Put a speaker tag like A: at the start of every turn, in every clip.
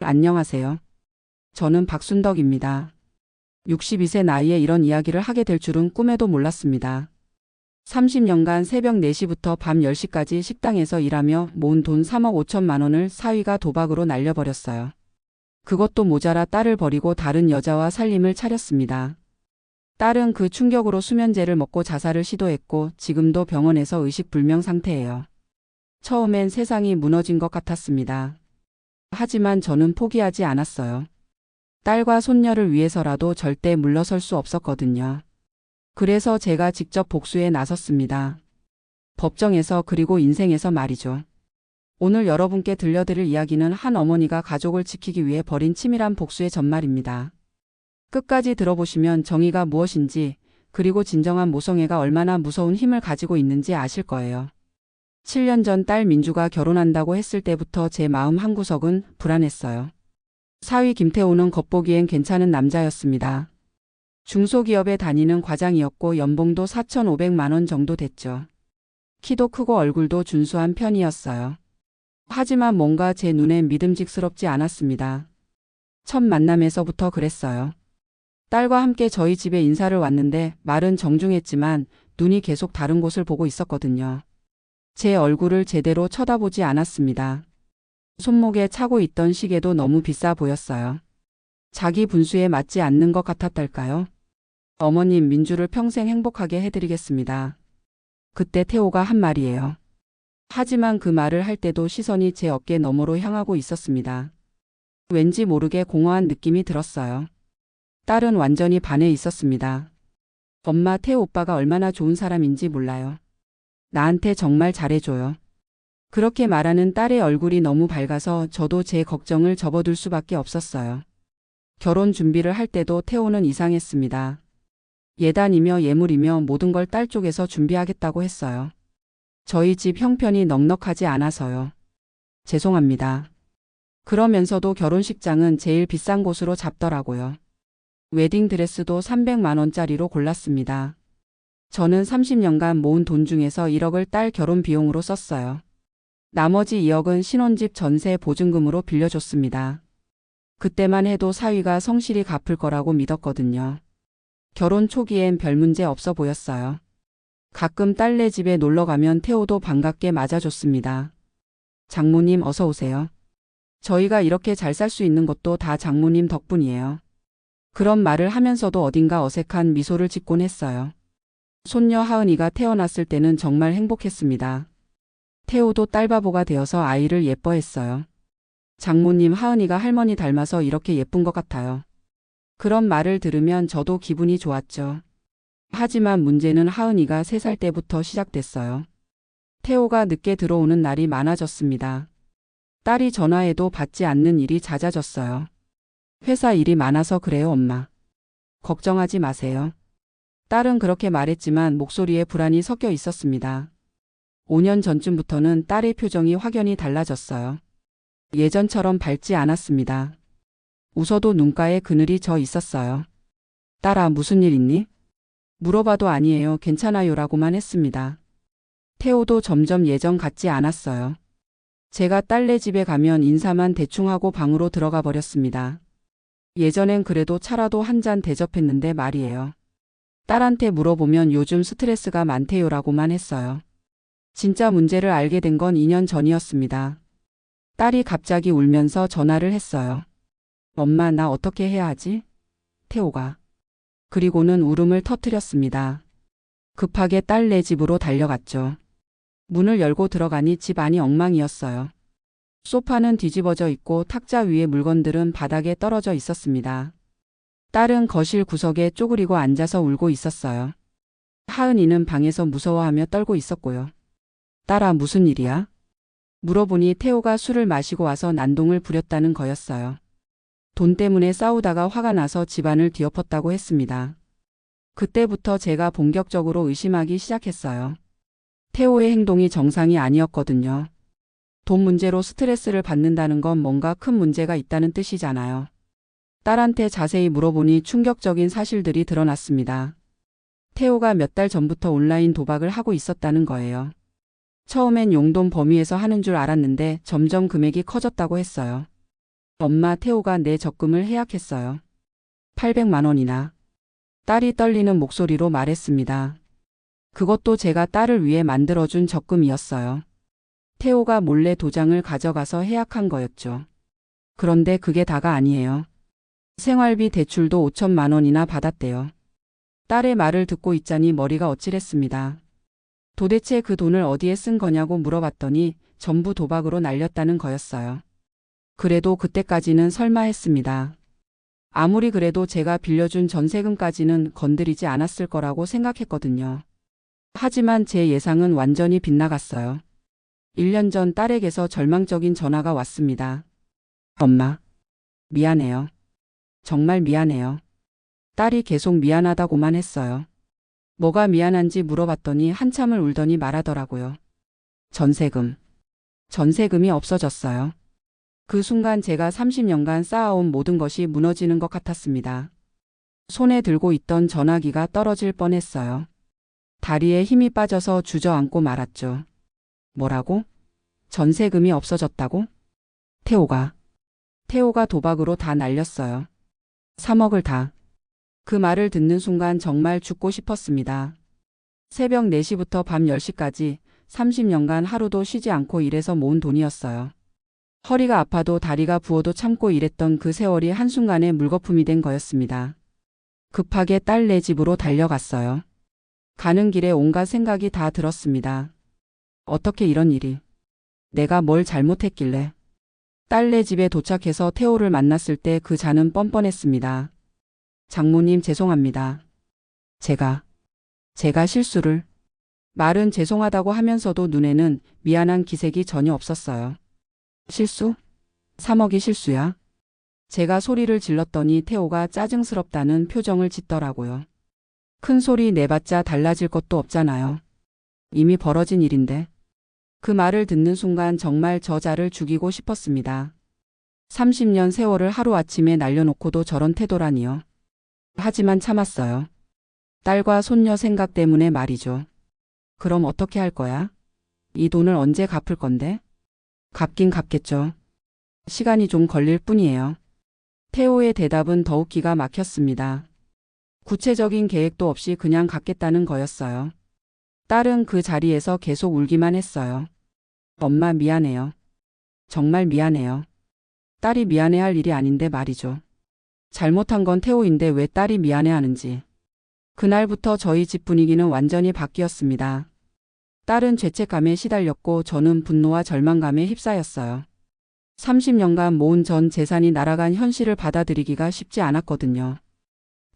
A: 안녕하세요. 저는 박순덕입니다. 62세 나이에 이런 이야기를 하게 될 줄은 꿈에도 몰랐습니다. 30년간 새벽 4시부터 밤 10시까지 식당에서 일하며 모은 돈 3억 5천만 원을 사위가 도박으로 날려버렸어요. 그것도 모자라 딸을 버리고 다른 여자와 살림을 차렸습니다. 딸은 그 충격으로 수면제를 먹고 자살을 시도했고 지금도 병원에서 의식불명 상태예요. 처음엔 세상이 무너진 것 같았습니다. 하지만 저는 포기하지 않았어요. 딸과 손녀를 위해서라도 절대 물러설 수 없었거든요. 그래서 제가 직접 복수에 나섰습니다. 법정에서 그리고 인생에서 말이죠. 오늘 여러분께 들려드릴 이야기는 한 어머니가 가족을 지키기 위해 벌인 치밀한 복수의 전말입니다. 끝까지 들어보시면 정의가 무엇인지 그리고 진정한 모성애가 얼마나 무서운 힘을 가지고 있는지 아실 거예요. 7년 전 딸 민주가 결혼한다고 했을 때부터 제 마음 한구석은 불안했어요. 사위 김태호는 겉보기엔 괜찮은 남자였습니다. 중소기업에 다니는 과장이었고 연봉도 4,500만 원 정도 됐죠. 키도 크고 얼굴도 준수한 편이었어요. 하지만 뭔가 제 눈엔 믿음직스럽지 않았습니다. 첫 만남에서부터 그랬어요. 딸과 함께 저희 집에 인사를 왔는데 말은 정중했지만 눈이 계속 다른 곳을 보고 있었거든요. 제 얼굴을 제대로 쳐다보지 않았습니다. 손목에 차고 있던 시계도 너무 비싸 보였어요. 자기 분수에 맞지 않는 것 같았달까요? 어머님, 민주를 평생 행복하게 해드리겠습니다. 그때 태호가 한 말이에요. 하지만 그 말을 할 때도 시선이 제 어깨 너머로 향하고 있었습니다. 왠지 모르게 공허한 느낌이 들었어요. 딸은 완전히 반해 있었습니다. 엄마, 태호 오빠가 얼마나 좋은 사람인지 몰라요. 나한테 정말 잘해줘요. 그렇게 말하는 딸의 얼굴이 너무 밝아서 저도 제 걱정을 접어둘 수밖에 없었어요. 결혼 준비를 할 때도 태호는 이상했습니다. 예단이며 예물이며 모든 걸 딸 쪽에서 준비하겠다고 했어요. 저희 집 형편이 넉넉하지 않아서요. 죄송합니다. 그러면서도 결혼식장은 제일 비싼 곳으로 잡더라고요. 웨딩드레스도 300만 원짜리로 골랐습니다. 저는 30년간 모은 돈 중에서 1억을 딸 결혼 비용으로 썼어요. 나머지 2억은 신혼집 전세 보증금으로 빌려줬습니다. 그때만 해도 사위가 성실히 갚을 거라고 믿었거든요. 결혼 초기엔 별 문제 없어 보였어요. 가끔 딸네 집에 놀러 가면 태호도 반갑게 맞아줬습니다. 장모님 어서 오세요. 저희가 이렇게 잘 살 수 있는 것도 다 장모님 덕분이에요. 그런 말을 하면서도 어딘가 어색한 미소를 짓곤 했어요. 손녀 하은이가 태어났을 때는 정말 행복했습니다. 태호도 딸바보가 되어서 아이를 예뻐했어요. 장모님, 하은이가 할머니 닮아서 이렇게 예쁜 것 같아요. 그런 말을 들으면 저도 기분이 좋았죠. 하지만 문제는 하은이가 3살 때부터 시작됐어요. 태호가 늦게 들어오는 날이 많아졌습니다. 딸이 전화해도 받지 않는 일이 잦아졌어요. 회사 일이 많아서 그래요, 엄마. 걱정하지 마세요. 딸은 그렇게 말했지만 목소리에 불안이 섞여 있었습니다. 5년 전쯤부터는 딸의 표정이 확연히 달라졌어요. 예전처럼 밝지 않았습니다. 웃어도 눈가에 그늘이 져 있었어요. 딸아, 무슨 일 있니? 물어봐도 아니에요, 괜찮아요 라고만 했습니다. 태호도 점점 예전 같지 않았어요. 제가 딸네 집에 가면 인사만 대충 하고 방으로 들어가 버렸습니다. 예전엔 그래도 차라도 한 잔 대접했는데 말이에요. 딸한테 물어보면 요즘 스트레스가 많대요 라고만 했어요. 진짜 문제를 알게 된 건 2년 전이었습니다. 딸이 갑자기 울면서 전화를 했어요. 엄마, 나 어떻게 해야 하지? 태호가. 그리고는 울음을 터뜨렸습니다. 급하게 딸네 집으로 달려갔죠. 문을 열고 들어가니 집 안이 엉망이었어요. 소파는 뒤집어져 있고 탁자 위에 물건들은 바닥에 떨어져 있었습니다. 딸은 거실 구석에 쪼그리고 앉아서 울고 있었어요. 하은이는 방에서 무서워하며 떨고 있었고요. 딸아, 무슨 일이야? 물어보니 태호가 술을 마시고 와서 난동을 부렸다는 거였어요. 돈 때문에 싸우다가 화가 나서 집안을 뒤엎었다고 했습니다. 그때부터 제가 본격적으로 의심하기 시작했어요. 태호의 행동이 정상이 아니었거든요. 돈 문제로 스트레스를 받는다는 건 뭔가 큰 문제가 있다는 뜻이잖아요. 딸한테 자세히 물어보니 충격적인 사실들이 드러났습니다. 태호가 몇 달 전부터 온라인 도박을 하고 있었다는 거예요. 처음엔 용돈 범위에서 하는 줄 알았는데 점점 금액이 커졌다고 했어요. 엄마, 태호가 내 적금을 해약했어요. 800만 원이나. 딸이 떨리는 목소리로 말했습니다. 그것도 제가 딸을 위해 만들어준 적금이었어요. 태호가 몰래 도장을 가져가서 해약한 거였죠. 그런데 그게 다가 아니에요. 생활비 대출도 5천만 원이나 받았대요. 딸의 말을 듣고 있자니 머리가 어찔했습니다. 도대체 그 돈을 어디에 쓴 거냐고 물어봤더니 전부 도박으로 날렸다는 거였어요. 그래도 그때까지는 설마 했습니다. 아무리 그래도 제가 빌려준 전세금까지는 건드리지 않았을 거라고 생각했거든요. 하지만 제 예상은 완전히 빗나갔어요. 1년 전 딸에게서 절망적인 전화가 왔습니다. 엄마, 미안해요. 정말 미안해요. 딸이 계속 미안하다고만 했어요. 뭐가 미안한지 물어봤더니 한참을 울더니 말하더라고요. 전세금이 없어졌어요. 그 순간 제가 30년간 쌓아온 모든 것이 무너지는 것 같았습니다. 손에 들고 있던 전화기가 떨어질 뻔했어요. 다리에 힘이 빠져서 주저앉고 말았죠. 뭐라고? 전세금이 없어졌다고? 태호가 도박으로 다 날렸어요. 3억을 다. 그 말을 듣는 순간 정말 죽고 싶었습니다. 새벽 4시부터 밤 10시까지 30년간 하루도 쉬지 않고 일해서 모은 돈이었어요. 허리가 아파도 다리가 부어도 참고 일했던 그 세월이 한순간에 물거품이 된 거였습니다. 급하게 딸네 집으로 달려갔어요. 가는 길에 온갖 생각이 다 들었습니다. 어떻게 이런 일이? 내가 뭘 잘못했길래? 딸네 집에 도착해서 태호를 만났을 때 그 잔은 뻔뻔했습니다. 장모님 죄송합니다. 제가 실수를. 말은 죄송하다고 하면서도 눈에는 미안한 기색이 전혀 없었어요. 실수? 3억이 실수야? 제가 소리를 질렀더니 태호가 짜증스럽다는 표정을 짓더라고요. 큰 소리 내봤자 달라질 것도 없잖아요. 이미 벌어진 일인데. 그 말을 듣는 순간 정말 저자를 죽이고 싶었습니다. 30년 세월을 하루아침에 날려놓고도 저런 태도라니요. 하지만 참았어요. 딸과 손녀 생각 때문에 말이죠. 그럼 어떻게 할 거야? 이 돈을 언제 갚을 건데? 갚긴 갚겠죠. 시간이 좀 걸릴 뿐이에요. 태호의 대답은 더욱 기가 막혔습니다. 구체적인 계획도 없이 그냥 갚겠다는 거였어요. 딸은 그 자리에서 계속 울기만 했어요. 엄마 미안해요. 정말 미안해요. 딸이 미안해할 일이 아닌데 말이죠. 잘못한 건 태호인데 왜 딸이 미안해하는지. 그날부터 저희 집 분위기는 완전히 바뀌었습니다. 딸은 죄책감에 시달렸고 저는 분노와 절망감에 휩싸였어요. 30년간 모은 전 재산이 날아간 현실을 받아들이기가 쉽지 않았거든요.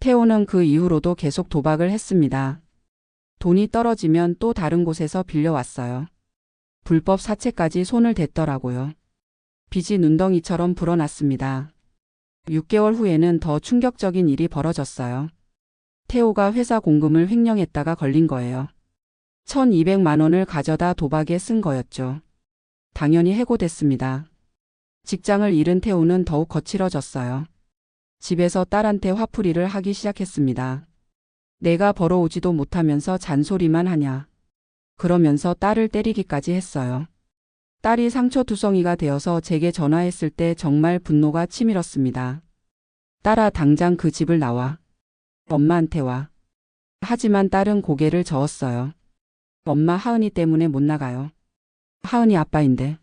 A: 태호는 그 이후로도 계속 도박을 했습니다. 돈이 떨어지면 또 다른 곳에서 빌려왔어요. 불법 사채까지 손을 댔더라고요. 빚이 눈덩이처럼 불어났습니다. 6개월 후에는 더 충격적인 일이 벌어졌어요. 태호가 회사 공금을 횡령했다가 걸린 거예요. 1,200만 원을 가져다 도박에 쓴 거였죠. 당연히 해고됐습니다. 직장을 잃은 태호는 더욱 거칠어졌어요. 집에서 딸한테 화풀이를 하기 시작했습니다. 내가 벌어오지도 못하면서 잔소리만 하냐. 그러면서 딸을 때리기까지 했어요. 딸이 상처투성이가 되어서 제게 전화했을 때 정말 분노가 치밀었습니다. 딸아, 당장 그 집을 나와. 엄마한테 와. 하지만 딸은 고개를 저었어요. 엄마, 하은이 때문에 못 나가요. 하은이 아빠인데.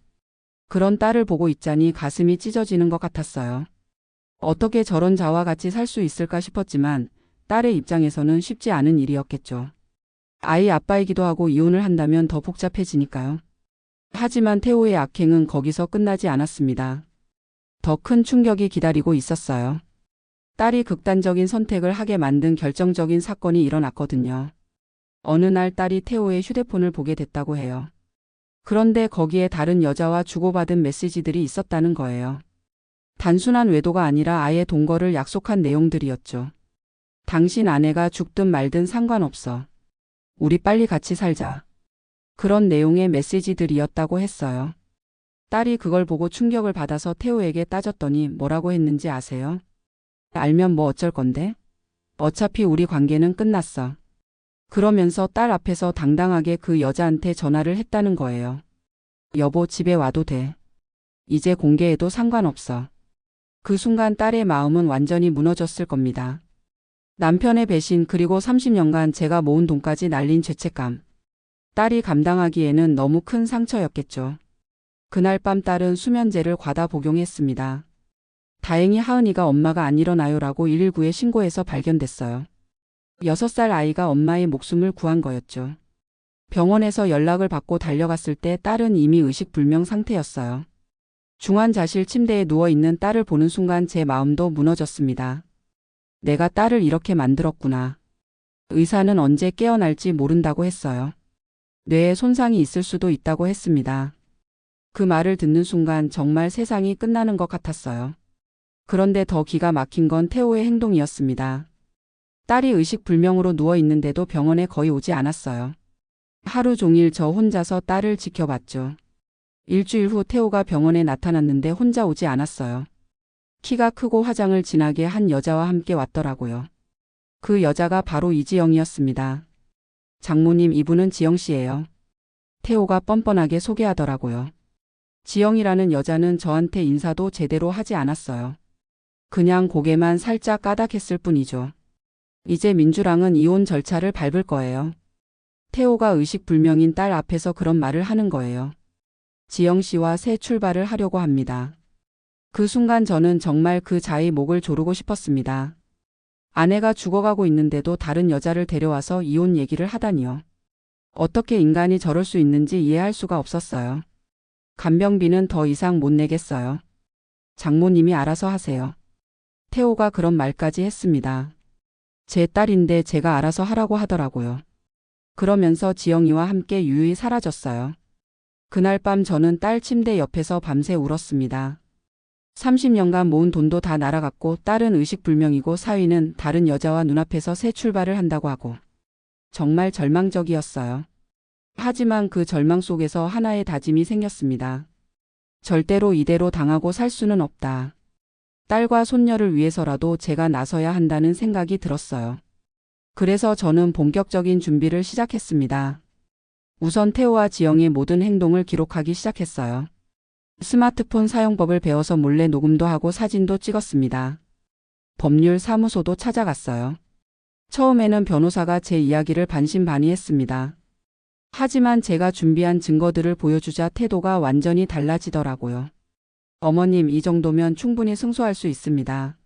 A: 그런 딸을 보고 있자니 가슴이 찢어지는 것 같았어요. 어떻게 저런 자와 같이 살 수 있을까 싶었지만 딸의 입장에서는 쉽지 않은 일이었겠죠. 아이 아빠이기도 하고 이혼을 한다면 더 복잡해지니까요. 하지만 태호의 악행은 거기서 끝나지 않았습니다. 더 큰 충격이 기다리고 있었어요. 딸이 극단적인 선택을 하게 만든 결정적인 사건이 일어났거든요. 어느 날 딸이 태호의 휴대폰을 보게 됐다고 해요. 그런데 거기에 다른 여자와 주고받은 메시지들이 있었다는 거예요. 단순한 외도가 아니라 아예 동거를 약속한 내용들이었죠. 당신 아내가 죽든 말든 상관없어. 우리 빨리 같이 살자. 그런 내용의 메시지들이었다고 했어요. 딸이 그걸 보고 충격을 받아서 태호에게 따졌더니 뭐라고 했는지 아세요? 알면 뭐 어쩔 건데? 어차피 우리 관계는 끝났어. 그러면서 딸 앞에서 당당하게 그 여자한테 전화를 했다는 거예요. 여보, 집에 와도 돼. 이제 공개해도 상관없어. 그 순간 딸의 마음은 완전히 무너졌을 겁니다. 남편의 배신 그리고 30년간 제가 모은 돈까지 날린 죄책감. 딸이 감당하기에는 너무 큰 상처였겠죠. 그날 밤 딸은 수면제를 과다 복용했습니다. 다행히 하은이가 엄마가 안 일어나요라고 119에 신고해서 발견됐어요. 6살 아이가 엄마의 목숨을 구한 거였죠. 병원에서 연락을 받고 달려갔을 때 딸은 이미 의식불명 상태였어요. 중환자실 침대에 누워있는 딸을 보는 순간 제 마음도 무너졌습니다. 내가 딸을 이렇게 만들었구나. 의사는 언제 깨어날지 모른다고 했어요. 뇌에 손상이 있을 수도 있다고 했습니다. 그 말을 듣는 순간 정말 세상이 끝나는 것 같았어요. 그런데 더 기가 막힌 건 태호의 행동이었습니다. 딸이 의식불명으로 누워있는데도 병원에 거의 오지 않았어요. 하루 종일 저 혼자서 딸을 지켜봤죠. 일주일 후 태호가 병원에 나타났는데 혼자 오지 않았어요. 키가 크고 화장을 진하게 한 여자와 함께 왔더라고요. 그 여자가 바로 이지영이었습니다. 장모님, 이분은 지영 씨예요. 태호가 뻔뻔하게 소개하더라고요. 지영이라는 여자는 저한테 인사도 제대로 하지 않았어요. 그냥 고개만 살짝 까닥했을 뿐이죠. 이제 민주랑은 이혼 절차를 밟을 거예요. 태호가 의식불명인 딸 앞에서 그런 말을 하는 거예요. 지영 씨와 새 출발을 하려고 합니다. 그 순간 저는 정말 그 자의 목을 조르고 싶었습니다. 아내가 죽어가고 있는데도 다른 여자를 데려와서 이혼 얘기를 하다니요. 어떻게 인간이 저럴 수 있는지 이해할 수가 없었어요. 간병비는 더 이상 못 내겠어요. 장모님이 알아서 하세요. 태호가 그런 말까지 했습니다. 제 딸인데 제가 알아서 하라고 하더라고요. 그러면서 지영이와 함께 유유히 사라졌어요. 그날 밤 저는 딸 침대 옆에서 밤새 울었습니다. 30년간 모은 돈도 다 날아갔고 딸은 의식불명이고 사위는 다른 여자와 눈앞에서 새 출발을 한다고 하고 정말 절망적이었어요. 하지만 그 절망 속에서 하나의 다짐이 생겼습니다. 절대로 이대로 당하고 살 수는 없다. 딸과 손녀를 위해서라도 제가 나서야 한다는 생각이 들었어요. 그래서 저는 본격적인 준비를 시작했습니다. 우선 태호와 지영의 모든 행동을 기록하기 시작했어요. 스마트폰 사용법을 배워서 몰래 녹음도 하고 사진도 찍었습니다. 법률 사무소도 찾아갔어요. 처음에는 변호사가 제 이야기를 반신반의했습니다. 하지만 제가 준비한 증거들을 보여주자 태도가 완전히 달라지더라고요. 어머님, 이 정도면 충분히 승소할 수 있습니다.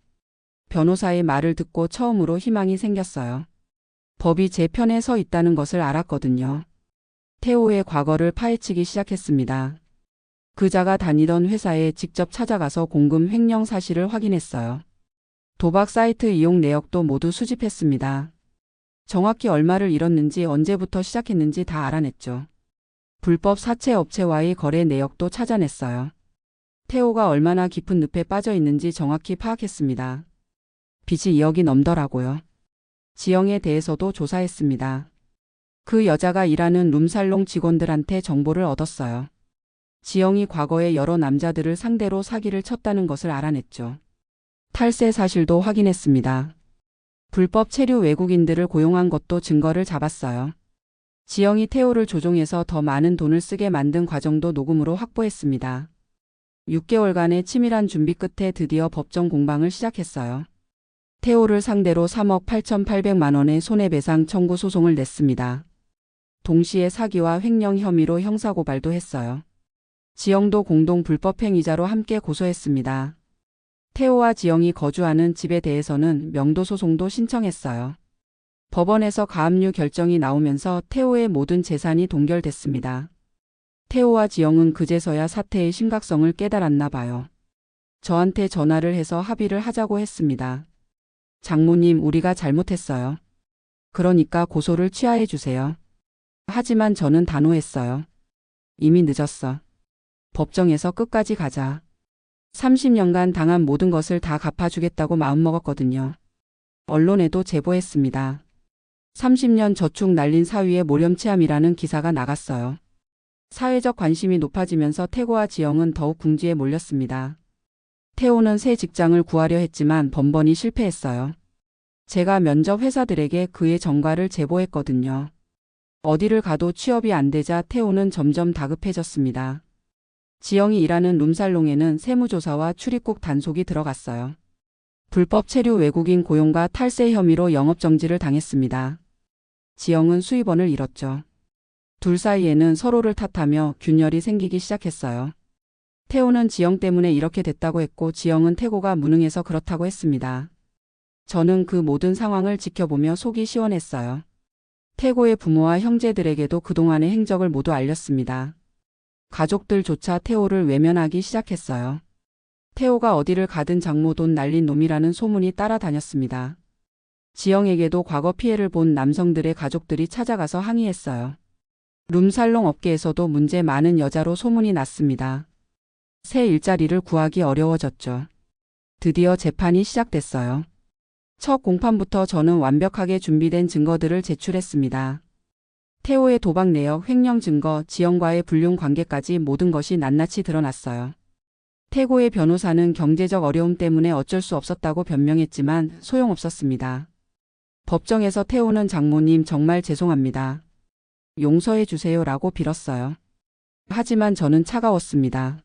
A: 변호사의 말을 듣고 처음으로 희망이 생겼어요. 법이 제 편에 서 있다는 것을 알았거든요. 태호의 과거를 파헤치기 시작했습니다. 그자가 다니던 회사에 직접 찾아가서 공금 횡령 사실을 확인했어요. 도박 사이트 이용 내역도 모두 수집했습니다. 정확히 얼마를 잃었는지 언제부터 시작했는지 다 알아냈죠. 불법 사채 업체와의 거래 내역도 찾아냈어요. 태호가 얼마나 깊은 늪에 빠져 있는지 정확히 파악했습니다. 빚이 2억이 넘더라고요. 지영에 대해서도 조사했습니다. 그 여자가 일하는 룸살롱 직원들한테 정보를 얻었어요. 지영이 과거에 여러 남자들을 상대로 사기를 쳤다는 것을 알아냈죠. 탈세 사실도 확인했습니다. 불법 체류 외국인들을 고용한 것도 증거를 잡았어요. 지영이 태호를 조종해서 더 많은 돈을 쓰게 만든 과정도 녹음으로 확보했습니다. 6개월간의 치밀한 준비 끝에 드디어 법정 공방을 시작했어요. 태호를 상대로 3억 8,800만 원의 손해배상 청구 소송을 냈습니다. 동시에 사기와 횡령 혐의로 형사고발도 했어요. 지영도 공동 불법행위자로 함께 고소했습니다. 태호와 지영이 거주하는 집에 대해서는 명도소송도 신청했어요. 법원에서 가압류 결정이 나오면서 태호의 모든 재산이 동결됐습니다. 태호와 지영은 그제서야 사태의 심각성을 깨달았나 봐요. 저한테 전화를 해서 합의를 하자고 했습니다. 장모님, 우리가 잘못했어요. 그러니까 고소를 취하해 주세요. 하지만 저는 단호했어요. 이미 늦었어. 법정에서 끝까지 가자. 30년간 당한 모든 것을 다 갚아주겠다고 마음먹었거든요. 언론에도 제보했습니다. 30년 저축 날린 사위의 모렴치함이라는 기사가 나갔어요. 사회적 관심이 높아지면서 태호와 지영은 더욱 궁지에 몰렸습니다. 태호는 새 직장을 구하려 했지만 번번이 실패했어요. 제가 면접 회사들에게 그의 전과를 제보했거든요. 어디를 가도 취업이 안 되자 태호는 점점 다급해졌습니다. 지영이 일하는 룸살롱에는 세무조사와 출입국 단속이 들어갔어요. 불법 체류 외국인 고용과 탈세 혐의로 영업정지를 당했습니다. 지영은 수입원을 잃었죠. 둘 사이에는 서로를 탓하며 균열이 생기기 시작했어요. 태호는 지영 때문에 이렇게 됐다고 했고 지영은 태고가 무능해서 그렇다고 했습니다. 저는 그 모든 상황을 지켜보며 속이 시원했어요. 태고의 부모와 형제들에게도 그동안의 행적을 모두 알렸습니다. 가족들조차 태호를 외면하기 시작했어요. 태호가 어디를 가든 장모 돈 날린 놈이라는 소문이 따라다녔습니다. 지영에게도 과거 피해를 본 남성들의 가족들이 찾아가서 항의했어요. 룸살롱 업계에서도 문제 많은 여자로 소문이 났습니다. 새 일자리를 구하기 어려워졌죠. 드디어 재판이 시작됐어요. 첫 공판부터 저는 완벽하게 준비된 증거들을 제출했습니다. 태호의 도박 내역, 횡령 증거, 지영과의 불륜 관계까지 모든 것이 낱낱이 드러났어요. 태고의 변호사는 경제적 어려움 때문에 어쩔 수 없었다고 변명했지만 소용없었습니다. 법정에서 태호는 장모님 정말 죄송합니다. 용서해 주세요라고 빌었어요. 하지만 저는 차가웠습니다.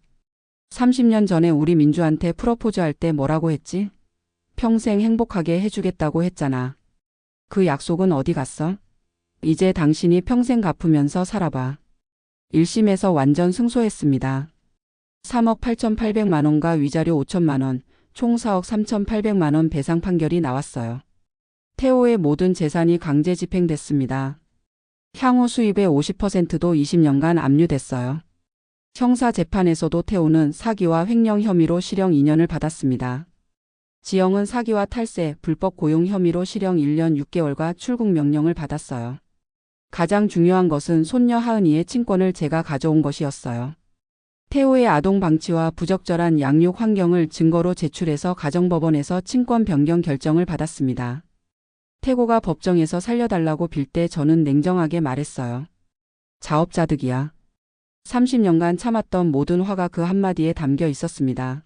A: 30년 전에 우리 민주한테 프로포즈할 때 뭐라고 했지? 평생 행복하게 해주겠다고 했잖아. 그 약속은 어디 갔어? 이제 당신이 평생 갚으면서 살아봐. 1심에서 완전 승소했습니다. 3억 8,800만 원과 위자료 5천만 원, 총 4억 3,800만 원 배상 판결이 나왔어요. 태호의 모든 재산이 강제 집행됐습니다. 향후 수입의 50%도 20년간 압류됐어요. 형사 재판에서도 태호는 사기와 횡령 혐의로 실형 2년을 받았습니다. 지영은 사기와 탈세, 불법 고용 혐의로 실형 1년 6개월과 출국 명령을 받았어요. 가장 중요한 것은 손녀 하은이의 친권을 제가 가져온 것이었어요. 태호의 아동 방치와 부적절한 양육 환경을 증거로 제출해서 가정법원에서 친권 변경 결정을 받았습니다. 태고가 법정에서 살려달라고 빌 때 저는 냉정하게 말했어요. 자업자득이야. 30년간 참았던 모든 화가 그 한마디에 담겨 있었습니다.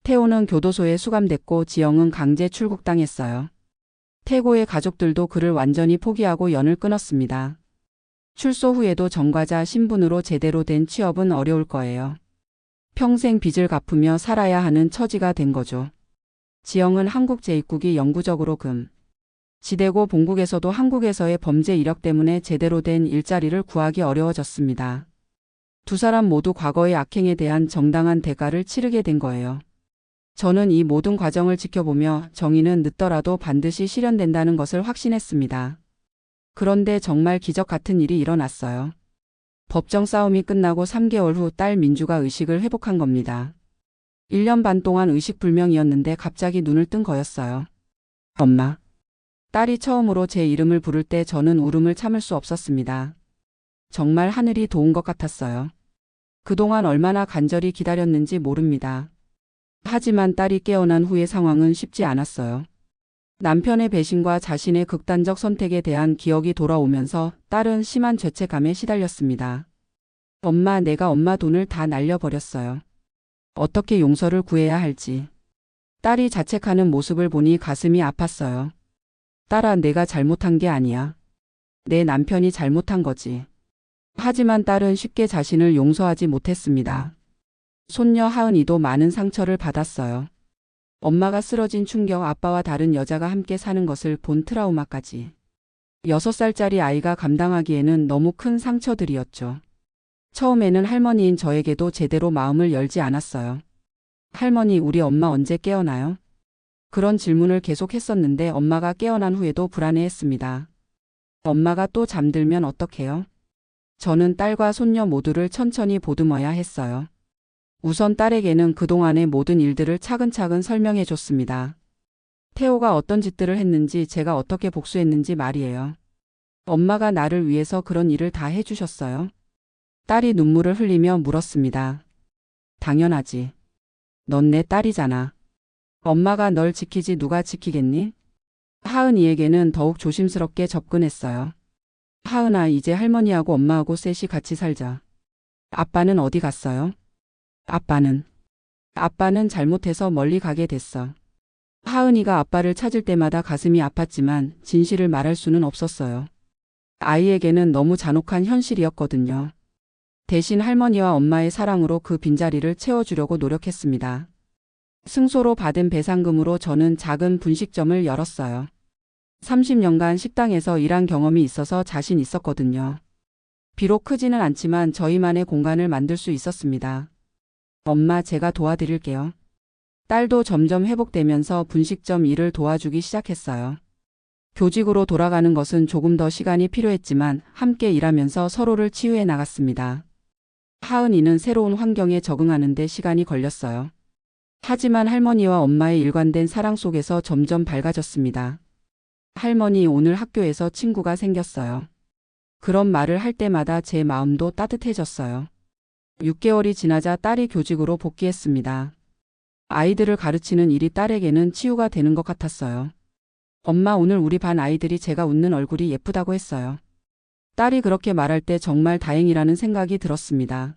A: 태호는 교도소에 수감됐고 지영은 강제 출국당했어요. 태고의 가족들도 그를 완전히 포기하고 연을 끊었습니다. 출소 후에도 전과자 신분으로 제대로 된 취업은 어려울 거예요. 평생 빚을 갚으며 살아야 하는 처지가 된 거죠. 지영은 한국 재입국이 영구적으로 지되고 본국에서도 한국에서의 범죄 이력 때문에 제대로 된 일자리를 구하기 어려워졌습니다. 두 사람 모두 과거의 악행에 대한 정당한 대가를 치르게 된 거예요. 저는 이 모든 과정을 지켜보며 정의는 늦더라도 반드시 실현된다는 것을 확신했습니다. 그런데 정말 기적 같은 일이 일어났어요. 법정 싸움이 끝나고 3개월 후 딸 민주가 의식을 회복한 겁니다. 1년 반 동안 의식불명이었는데 갑자기 눈을 뜬 거였어요. 엄마. 딸이 처음으로 제 이름을 부를 때 저는 울음을 참을 수 없었습니다. 정말 하늘이 도운 것 같았어요. 그동안 얼마나 간절히 기다렸는지 모릅니다. 하지만 딸이 깨어난 후의 상황은 쉽지 않았어요. 남편의 배신과 자신의 극단적 선택에 대한 기억이 돌아오면서 딸은 심한 죄책감에 시달렸습니다. 엄마, 내가 엄마 돈을 다 날려버렸어요. 어떻게 용서를 구해야 할지. 딸이 자책하는 모습을 보니 가슴이 아팠어요. 딸아, 내가 잘못한 게 아니야. 내 남편이 잘못한 거지. 하지만 딸은 쉽게 자신을 용서하지 못했습니다. 손녀 하은이도 많은 상처를 받았어요. 엄마가 쓰러진 충격, 아빠와 다른 여자가 함께 사는 것을 본 트라우마까지. 6살짜리 아이가 감당하기에는 너무 큰 상처들이었죠. 처음에는 할머니인 저에게도 제대로 마음을 열지 않았어요. 할머니, 우리 엄마 언제 깨어나요? 그런 질문을 계속 했었는데 엄마가 깨어난 후에도 불안해했습니다. 엄마가 또 잠들면 어떡해요? 저는 딸과 손녀 모두를 천천히 보듬어야 했어요. 우선 딸에게는 그동안의 모든 일들을 차근차근 설명해 줬습니다. 태호가 어떤 짓들을 했는지, 제가 어떻게 복수했는지 말이에요. 엄마가 나를 위해서 그런 일을 다 해주셨어요? 딸이 눈물을 흘리며 물었습니다. 당연하지. 넌 내 딸이잖아. 엄마가 널 지키지 누가 지키겠니? 하은이에게는 더욱 조심스럽게 접근했어요. 하은아, 이제 할머니하고 엄마하고 셋이 같이 살자. 아빠는 어디 갔어요? 아빠는 잘못해서 멀리 가게 됐어. 하은이가 아빠를 찾을 때마다 가슴이 아팠지만 진실을 말할 수는 없었어요. 아이에게는 너무 잔혹한 현실이었거든요. 대신 할머니와 엄마의 사랑으로 그 빈자리를 채워주려고 노력했습니다. 승소로 받은 배상금으로 저는 작은 분식점을 열었어요. 30년간 식당에서 일한 경험이 있어서 자신 있었거든요. 비록 크지는 않지만 저희만의 공간을 만들 수 있었습니다. 엄마, 제가 도와드릴게요. 딸도 점점 회복되면서 분식점 일을 도와주기 시작했어요. 교직으로 돌아가는 것은 조금 더 시간이 필요했지만 함께 일하면서 서로를 치유해 나갔습니다. 하은이는 새로운 환경에 적응하는 데 시간이 걸렸어요. 하지만 할머니와 엄마의 일관된 사랑 속에서 점점 밝아졌습니다. 할머니, 오늘 학교에서 친구가 생겼어요. 그런 말을 할 때마다 제 마음도 따뜻해졌어요. 6개월이 지나자 딸이 교직으로 복귀했습니다. 아이들을 가르치는 일이 딸에게는 치유가 되는 것 같았어요. 엄마, 오늘 우리 반 아이들이 제가 웃는 얼굴이 예쁘다고 했어요. 딸이 그렇게 말할 때 정말 다행이라는 생각이 들었습니다.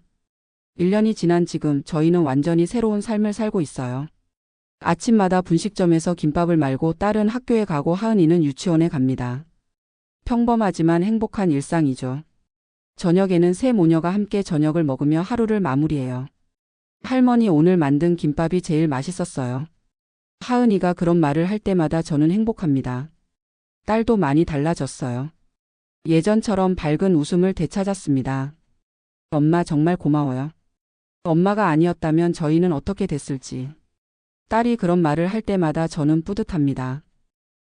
A: 1년이 지난 지금 저희는 완전히 새로운 삶을 살고 있어요. 아침마다 분식점에서 김밥을 말고 딸은 학교에 가고 하은이는 유치원에 갑니다. 평범하지만 행복한 일상이죠. 저녁에는 세 모녀가 함께 저녁을 먹으며 하루를 마무리해요. 할머니, 오늘 만든 김밥이 제일 맛있었어요. 하은이가 그런 말을 할 때마다 저는 행복합니다. 딸도 많이 달라졌어요. 예전처럼 밝은 웃음을 되찾았습니다. 엄마, 정말 고마워요. 엄마가 아니었다면 저희는 어떻게 됐을지. 딸이 그런 말을 할 때마다 저는 뿌듯합니다.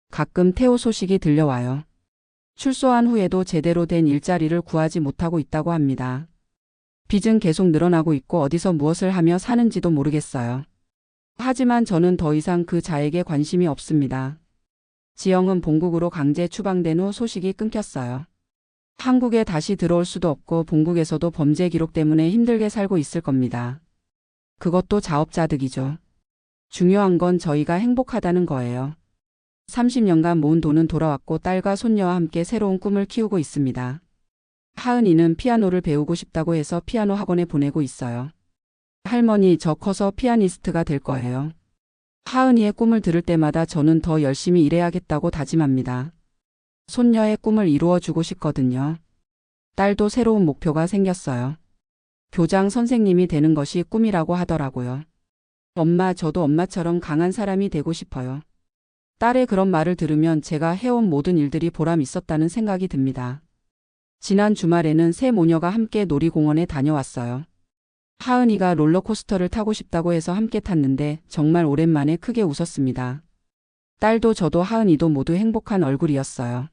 A: 가끔 태호 소식이 들려와요. 출소한 후에도 제대로 된 일자리를 구하지 못하고 있다고 합니다. 빚은 계속 늘어나고 있고 어디서 무엇을 하며 사는지도 모르겠어요. 하지만 저는 더 이상 그 자에게 관심이 없습니다. 지영은 본국으로 강제 추방된 후 소식이 끊겼어요. 한국에 다시 들어올 수도 없고 본국에서도 범죄 기록 때문에 힘들게 살고 있을 겁니다. 그것도 자업자득이죠. 중요한 건 저희가 행복하다는 거예요. 30년간 모은 돈은 돌아왔고 딸과 손녀와 함께 새로운 꿈을 키우고 있습니다. 하은이는 피아노를 배우고 싶다고 해서 피아노 학원에 보내고 있어요. 할머니, 저 커서 피아니스트가 될 거예요. 하은이의 꿈을 들을 때마다 저는 더 열심히 일해야겠다고 다짐합니다. 손녀의 꿈을 이루어주고 싶거든요. 딸도 새로운 목표가 생겼어요. 교장 선생님이 되는 것이 꿈이라고 하더라고요. 엄마, 저도 엄마처럼 강한 사람이 되고 싶어요. 딸의 그런 말을 들으면 제가 해온 모든 일들이 보람 있었다는 생각이 듭니다. 지난 주말에는 세 모녀가 함께 놀이공원에 다녀왔어요. 하은이가 롤러코스터를 타고 싶다고 해서 함께 탔는데 정말 오랜만에 크게 웃었습니다. 딸도 저도 하은이도 모두 행복한 얼굴이었어요.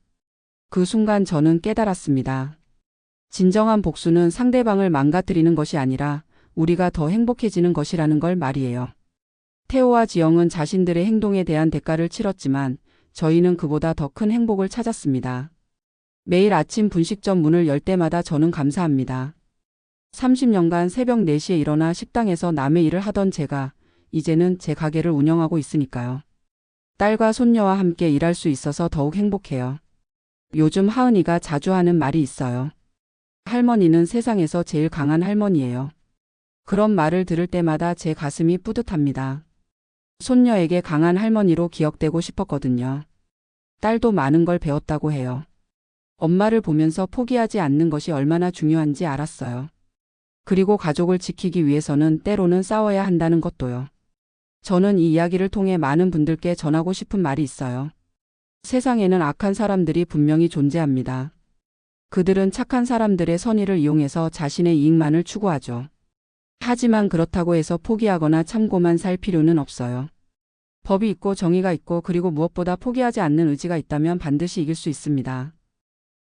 A: 그 순간 저는 깨달았습니다. 진정한 복수는 상대방을 망가뜨리는 것이 아니라 우리가 더 행복해지는 것이라는 걸 말이에요. 태호와 지영은 자신들의 행동에 대한 대가를 치렀지만 저희는 그보다 더 큰 행복을 찾았습니다. 매일 아침 분식점 문을 열 때마다 저는 감사합니다. 30년간 새벽 4시에 일어나 식당에서 남의 일을 하던 제가 이제는 제 가게를 운영하고 있으니까요. 딸과 손녀와 함께 일할 수 있어서 더욱 행복해요. 요즘 하은이가 자주 하는 말이 있어요. 할머니는 세상에서 제일 강한 할머니예요. 그런 말을 들을 때마다 제 가슴이 뿌듯합니다. 손녀에게 강한 할머니로 기억되고 싶었거든요. 딸도 많은 걸 배웠다고 해요. 엄마를 보면서 포기하지 않는 것이 얼마나 중요한지 알았어요. 그리고 가족을 지키기 위해서는 때로는 싸워야 한다는 것도요. 저는 이 이야기를 통해 많은 분들께 전하고 싶은 말이 있어요. 세상에는 악한 사람들이 분명히 존재합니다. 그들은 착한 사람들의 선의를 이용해서 자신의 이익만을 추구하죠. 하지만 그렇다고 해서 포기하거나 참고만 살 필요는 없어요. 법이 있고 정의가 있고 그리고 무엇보다 포기하지 않는 의지가 있다면 반드시 이길 수 있습니다.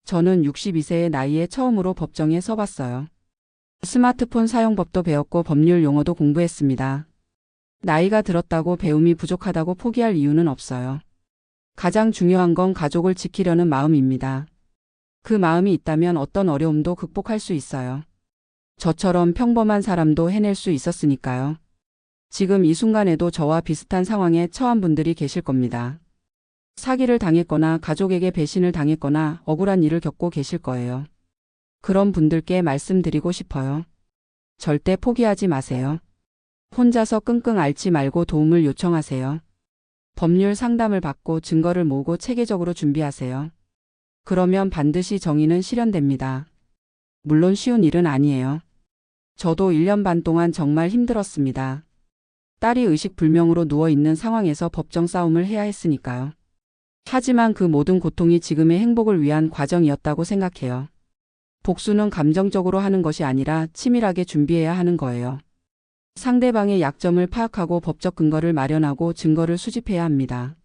A: 저는 62세의 나이에 처음으로 법정에 서봤어요. 스마트폰 사용법도 배웠고 법률 용어도 공부했습니다. 나이가 들었다고 배움이 부족하다고 포기할 이유는 없어요. 가장 중요한 건 가족을 지키려는 마음입니다. 그 마음이 있다면 어떤 어려움도 극복할 수 있어요. 저처럼 평범한 사람도 해낼 수 있었으니까요. 지금 이 순간에도 저와 비슷한 상황에 처한 분들이 계실 겁니다. 사기를 당했거나 가족에게 배신을 당했거나 억울한 일을 겪고 계실 거예요. 그런 분들께 말씀드리고 싶어요. 절대 포기하지 마세요. 혼자서 끙끙 앓지 말고 도움을 요청하세요. 법률 상담을 받고 증거를 모으고 체계적으로 준비하세요. 그러면 반드시 정의는 실현됩니다. 물론 쉬운 일은 아니에요. 저도 1년 반 동안 정말 힘들었습니다. 딸이 의식불명으로 누워있는 상황에서 법정 싸움을 해야 했으니까요. 하지만 그 모든 고통이 지금의 행복을 위한 과정이었다고 생각해요. 복수는 감정적으로 하는 것이 아니라 치밀하게 준비해야 하는 거예요. 상대방의 약점을 파악하고 법적 근거를 마련하고 증거를 수집해야 합니다.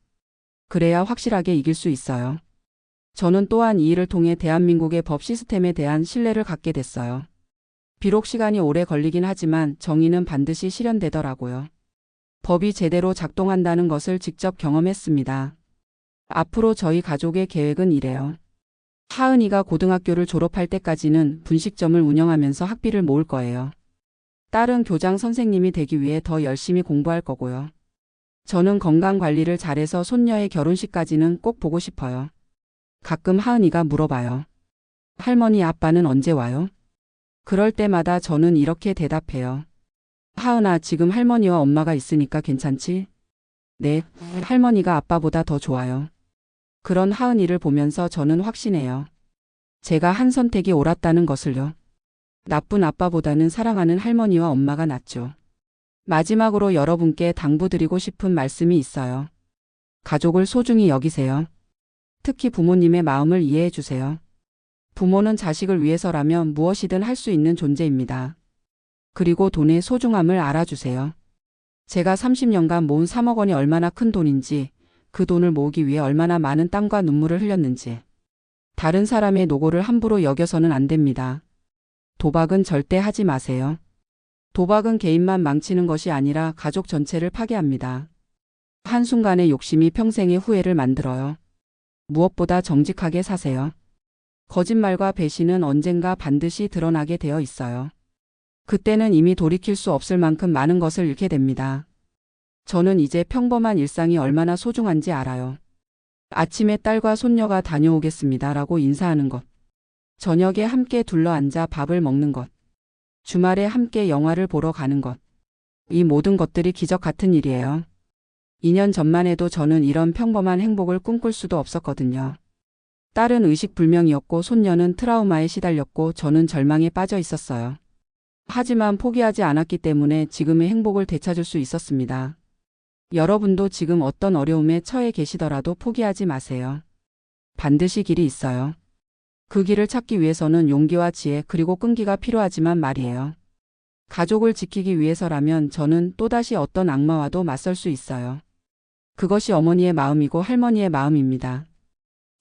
A: 그래야 확실하게 이길 수 있어요. 저는 또한 이 일을 통해 대한민국의 법 시스템에 대한 신뢰를 갖게 됐어요. 비록 시간이 오래 걸리긴 하지만 정의는 반드시 실현되더라고요. 법이 제대로 작동한다는 것을 직접 경험했습니다. 앞으로 저희 가족의 계획은 이래요. 하은이가 고등학교를 졸업할 때까지는 분식점을 운영하면서 학비를 모을 거예요. 딸은 교장 선생님이 되기 위해 더 열심히 공부할 거고요. 저는 건강 관리를 잘해서 손녀의 결혼식까지는 꼭 보고 싶어요. 가끔 하은이가 물어봐요. 할머니 아빠는 언제 와요? 그럴 때마다 저는 이렇게 대답해요. 하은아, 지금 할머니와 엄마가 있으니까 괜찮지? 네, 할머니가 아빠보다 더 좋아요. 그런 하은이를 보면서 저는 확신해요. 제가 한 선택이 옳았다는 것을요. 나쁜 아빠보다는 사랑하는 할머니와 엄마가 낫죠. 마지막으로 여러분께 당부드리고 싶은 말씀이 있어요. 가족을 소중히 여기세요. 특히 부모님의 마음을 이해해 주세요. 부모는 자식을 위해서라면 무엇이든 할 수 있는 존재입니다. 그리고 돈의 소중함을 알아주세요. 제가 30년간 모은 3억 원이 얼마나 큰 돈인지, 그 돈을 모으기 위해 얼마나 많은 땀과 눈물을 흘렸는지. 다른 사람의 노고를 함부로 여겨서는 안 됩니다. 도박은 절대 하지 마세요. 도박은 개인만 망치는 것이 아니라 가족 전체를 파괴합니다. 한순간의 욕심이 평생의 후회를 만들어요. 무엇보다 정직하게 사세요. 거짓말과 배신은 언젠가 반드시 드러나게 되어 있어요. 그때는 이미 돌이킬 수 없을 만큼 많은 것을 잃게 됩니다. 저는 이제 평범한 일상이 얼마나 소중한지 알아요. 아침에 딸과 손녀가 다녀오겠습니다 라고 인사하는 것. 저녁에 함께 둘러앉아 밥을 먹는 것. 주말에 함께 영화를 보러 가는 것. 이 모든 것들이 기적 같은 일이에요. 2년 전만 해도 저는 이런 평범한 행복을 꿈꿀 수도 없었거든요. 딸은 의식불명이었고 손녀는 트라우마에 시달렸고 저는 절망에 빠져 있었어요. 하지만 포기하지 않았기 때문에 지금의 행복을 되찾을 수 있었습니다. 여러분도 지금 어떤 어려움에 처해 계시더라도 포기하지 마세요. 반드시 길이 있어요. 그 길을 찾기 위해서는 용기와 지혜 그리고 끈기가 필요하지만 말이에요. 가족을 지키기 위해서라면 저는 또다시 어떤 악마와도 맞설 수 있어요. 그것이 어머니의 마음이고 할머니의 마음입니다.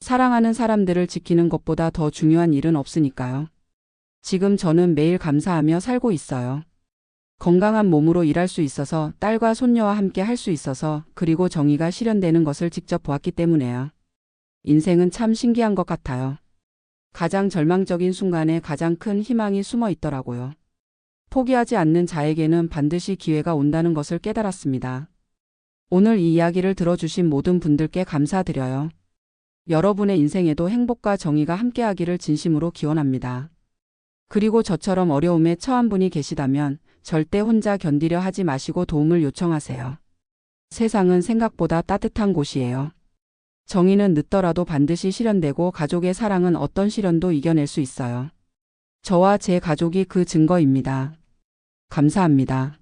A: 사랑하는 사람들을 지키는 것보다 더 중요한 일은 없으니까요. 지금 저는 매일 감사하며 살고 있어요. 건강한 몸으로 일할 수 있어서, 딸과 손녀와 함께 할 수 있어서, 그리고 정의가 실현되는 것을 직접 보았기 때문에요. 인생은 참 신기한 것 같아요. 가장 절망적인 순간에 가장 큰 희망이 숨어 있더라고요. 포기하지 않는 자에게는 반드시 기회가 온다는 것을 깨달았습니다. 오늘 이 이야기를 들어주신 모든 분들께 감사드려요. 여러분의 인생에도 행복과 정의가 함께하기를 진심으로 기원합니다. 그리고 저처럼 어려움에 처한 분이 계시다면 절대 혼자 견디려 하지 마시고 도움을 요청하세요. 세상은 생각보다 따뜻한 곳이에요. 정의는 늦더라도 반드시 실현되고 가족의 사랑은 어떤 시련도 이겨낼 수 있어요. 저와 제 가족이 그 증거입니다. 감사합니다.